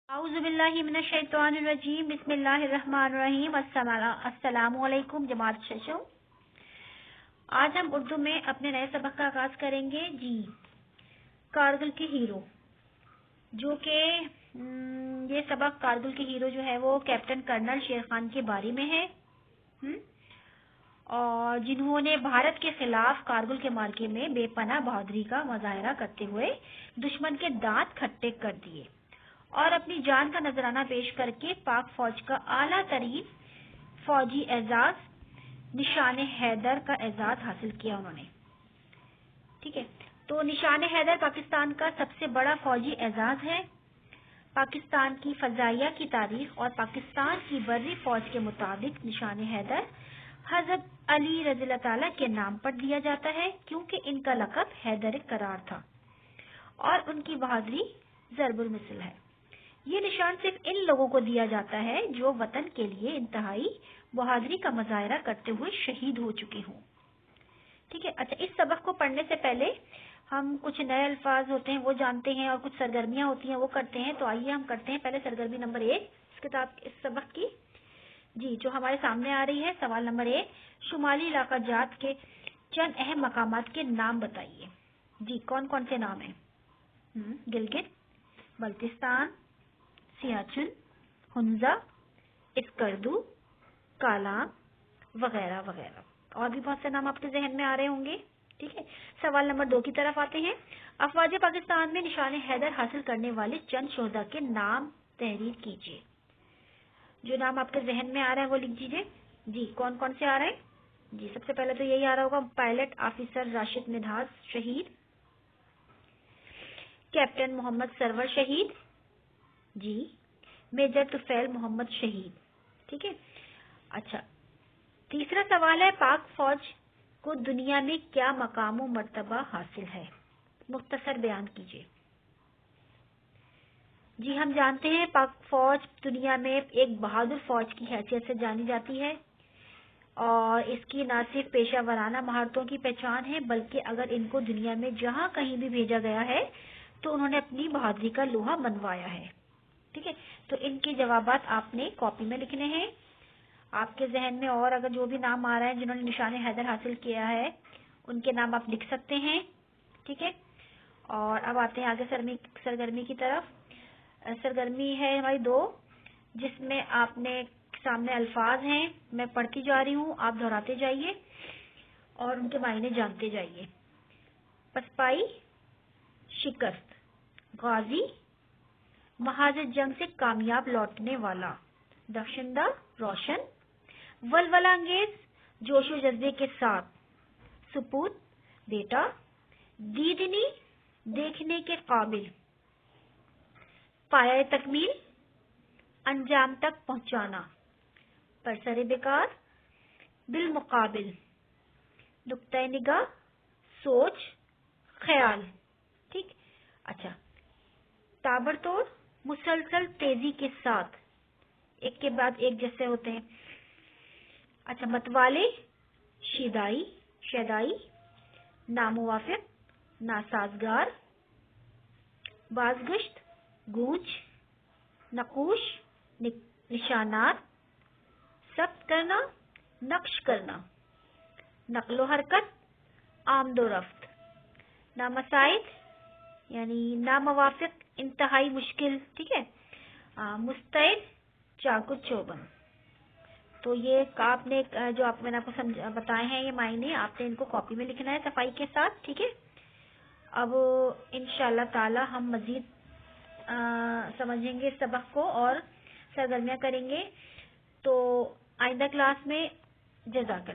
اعوذ باللہ من الشیطان الرجیم بسم اللہ الرحمن الرحیم السلام علیکم جماعت ششم. آج ہم اردو میں اپنے نئے سبق کا آغاز کریں گے. کارگل کے ہیرو، جو کہ یہ سبق کارگل کے ہیرو جو ہے وہ کیپٹن کرنل شیر خان کے بارے میں ہے، اور جنہوں نے بھارت کے خلاف کارگل کے معرکے میں بے پناہ بہادری کا مظاہرہ کرتے ہوئے دشمن کے دانت کھٹے کر دیے اور اپنی جان کا نذرانہ پیش کر کے پاک فوج کا اعلیٰ ترین فوجی اعزاز نشان حیدر کا اعزاز حاصل کیا انہوں نے. ٹھیک ہے، تو نشان حیدر پاکستان کا سب سے بڑا فوجی اعزاز ہے. پاکستان کی فضائیہ کی تاریخ اور پاکستان کی بری فوج کے مطابق نشان حیدر حضرت علی رضی اللہ تعالیٰ کے نام پر دیا جاتا ہے، کیونکہ ان کا لقب حیدر قرار تھا اور ان کی بہادری ضرب المثل ہے. یہ نشان صرف ان لوگوں کو دیا جاتا ہے جو وطن کے لیے انتہائی بہادری کا مظاہرہ کرتے ہوئے شہید ہو چکے ہوں. ٹھیک ہے. اچھا، اس سبق کو پڑھنے سے پہلے ہم کچھ نئے الفاظ ہوتے ہیں وہ جانتے ہیں اور کچھ سرگرمیاں ہوتی ہیں وہ کرتے ہیں. تو آئیے ہم کرتے ہیں پہلے سرگرمی نمبر 1 اس سبق کی، جو ہمارے سامنے آ رہی ہے. سوال نمبر 1، شمالی علاقہ جات کے چند اہم مقامات کے نام بتائیے. کون کون سے نام ہیں؟ گلگت، بلتستان، سیاچن، ہنزا، اسکردو، کالام وغیرہ وغیرہ. اور بھی بہت سے نام آپ کے ذہن میں آ رہے ہوں گے. ٹھیک ہے، سوال نمبر 2 کی طرف آتے ہیں. افواج پاکستان میں نشان حیدر حاصل کرنے والے چند شہدا کے نام تحریر کیجیے. جو نام آپ کے ذہن میں آ رہا ہے وہ لکھ دیجیے. کون کون سے آ رہے ہیں؟ سب سے پہلے تو یہی آ رہا ہوگا، پائلٹ آفیسر راشد مدحاس شہید، کیپٹن محمد سرور شہید، میجر طفیل محمد شہید. ٹھیک ہے. اچھا، تیسرا سوال ہے، پاک فوج کو دنیا میں کیا مقام و مرتبہ حاصل ہے؟ مختصر بیان کیجیے. ہم جانتے ہیں پاک فوج دنیا میں ایک بہادر فوج کی حیثیت سے جانی جاتی ہے، اور اس کی نہ صرف پیشہ ورانہ مہارتوں کی پہچان ہے، بلکہ اگر ان کو دنیا میں جہاں کہیں بھی بھیجا گیا ہے تو انہوں نے اپنی بہادری کا لوہا منوایا ہے. ٹھیک ہے، تو ان کے جوابات آپ نے کاپی میں لکھنے ہیں. آپ کے ذہن میں اور اگر جو بھی نام آ رہے ہیں جنہوں نے نشان حیدر حاصل کیا ہے ان کے نام آپ لکھ سکتے ہیں. ٹھیک ہے، اور اب آتے ہیں آگے سرگرمی کی طرف. سرگرمی ہے ہماری 2، جس میں آپ نے سامنے الفاظ ہیں، میں پڑھتی جا رہی ہوں، آپ دہراتے جائیے اور ان کے معنی جانتے جائیے. پسپائی، شکست، غازی، محاذ جنگ سے کامیاب لوٹنے والا، دخشندہ، روشن، ولولہ انگیز، جوش و جذبے کے ساتھ، سپوت، بیٹا، دیدنی، دیکھنے کے قابل، پایہ تکمیل، انجام تک پہنچانا، برسر بیکار، بالمقابل، نقطہ نگاہ، سوچ، خیال. ٹھیک. اچھا، تابڑتوڑ، مسلسل تیزی کے ساتھ، ایک کے بعد ایک جیسے ہوتے ہیں. اچھا، متوالے، شیدائی، ناموافق، ناسازگار، بازگشت، گونج، نقوش، نشانات، ثبت کرنا، نقش کرنا، نقل و حرکت، آمد و رفت، نامساعد یعنی ناموافق، انتہائی مشکل. ٹھیک ہے، مستعد، چاقو چوبند. تو یہ آپ نے جو میں نے آپ کو بتائے ہیں یہ معنی آپ نے ان کو کاپی میں لکھنا ہے صفائی کے ساتھ. ٹھیک ہے، اب انشاءاللہ تعالی ہم مزید سمجھیں گے اس سبق کو اور سرگرمیاں کریں گے. تو آئندہ کلاس میں جزاک اللہ.